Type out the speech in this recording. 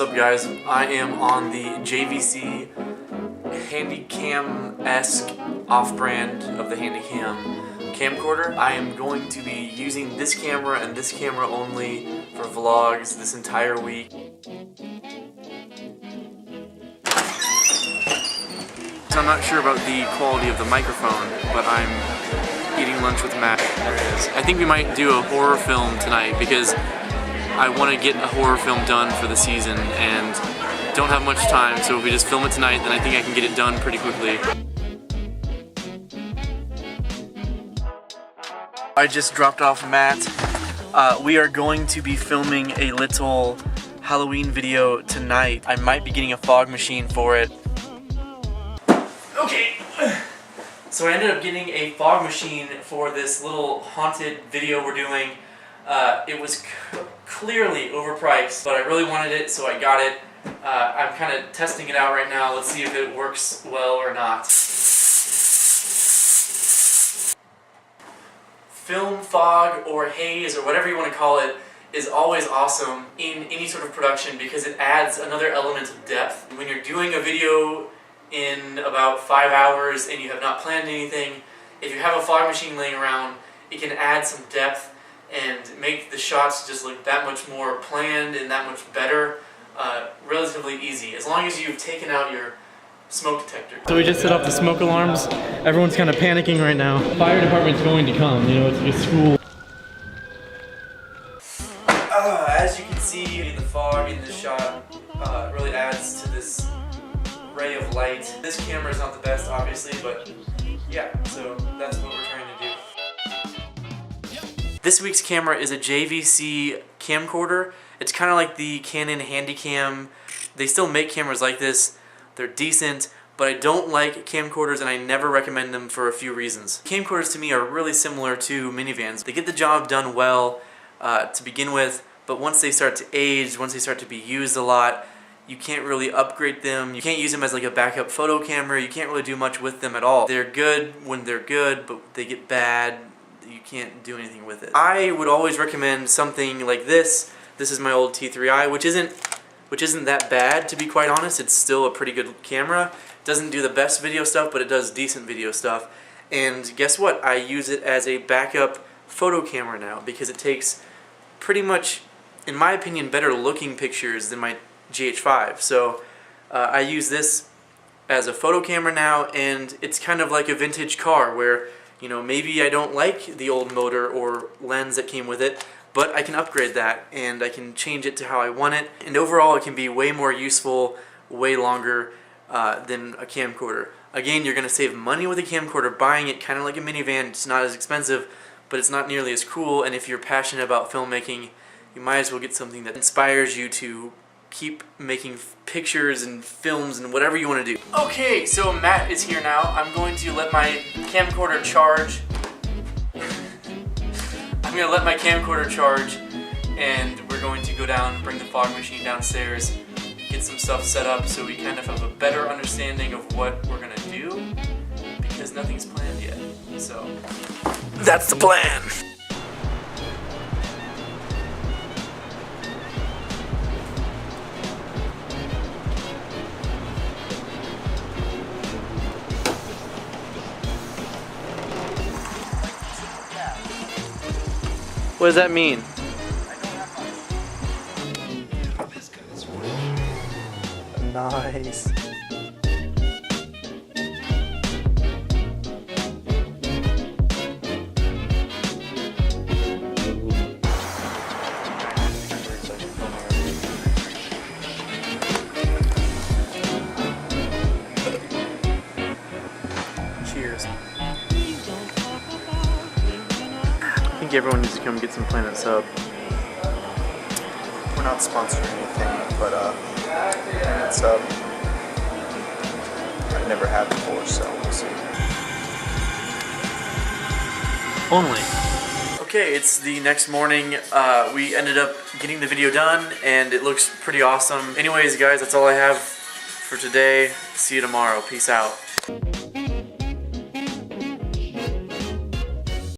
What's up, guys? I am on the JVC Handycam-esque off-brand of the Handycam camcorder. I am going to be using this camera and this camera only for vlogs this entire week. So I'm not sure about the quality of the microphone, but I'm eating lunch with Matt. There it is. I think we might do a horror film tonight because I want to get a horror film done for the season and don't have much time, so if we just film it tonight, then I think I can get it done pretty quickly. I just dropped off Matt. We are going to be filming a little Halloween video tonight. I might be getting a fog machine for it. Okay, so I ended up getting a fog machine for this little haunted video we're doing. It was clearly overpriced, but I really wanted it, so I got it. I'm kind of testing it out right now. Let's see if it works well or not. Film fog or haze or whatever you want to call it is always awesome in any sort of production because it adds another element of depth. When you're doing a video in about 5 hours and you have not planned anything, if you have a fog machine laying around, it can add some depth and make the shots just look that much more planned and that much better, relatively easy, as long as you've taken out your smoke detector. So we just set off the smoke alarms. Everyone's kind of panicking right now. The fire department's going to come, you know, it's like a school. As you can see, the fog in this shot really adds to this ray of light. This camera is not the best, obviously, but yeah, so that's what we're trying to do. This week's camera is a JVC camcorder. It's kind of like the Canon Handycam. They still make cameras like this. They're decent, but I don't like camcorders and I never recommend them for a few reasons. Camcorders to me are really similar to minivans. They get the job done well to begin with, but once they start to age, once they start to be used a lot, you can't really upgrade them. You can't use them as like a backup photo camera. You can't really do much with them at all. They're good when they're good, but they get bad. You can't do anything with it. I would always recommend something like this. This is my old T3i, which isn't that bad, to be quite honest. It's still a pretty good camera. It doesn't do the best video stuff, but it does decent video stuff. And guess what? I use it as a backup photo camera now because it takes pretty much, in my opinion, better looking pictures than my GH5. So I use this as a photo camera now, and it's kind of like a vintage car where, you know, maybe I don't like the old motor or lens that came with it, but I can upgrade that and I can change it to how I want it. And overall, it can be way more useful, way longer than a camcorder. Again, you're going to save money with a camcorder buying it kind of like a minivan. It's not as expensive, but it's not nearly as cool. And if you're passionate about filmmaking, you might as well get something that inspires you to keep making pictures and films and whatever you want to do. Okay, so Matt is here now. I'm going to let my camcorder charge. I'm going to let my camcorder charge and we're going to go down, bring the fog machine downstairs, get some stuff set up so we kind of have a better understanding of what we're going to do because nothing's planned yet. So that's the plan. What does that mean? Nice. Cheers. I think everyone needs to come get some Planet Sub. We're not sponsoring anything, but Planet Sub I've never had before, so we'll see. Only. Okay, it's the next morning. We ended up getting the video done and it looks pretty awesome. Anyways, guys, that's all I have for today. See you tomorrow. Peace out.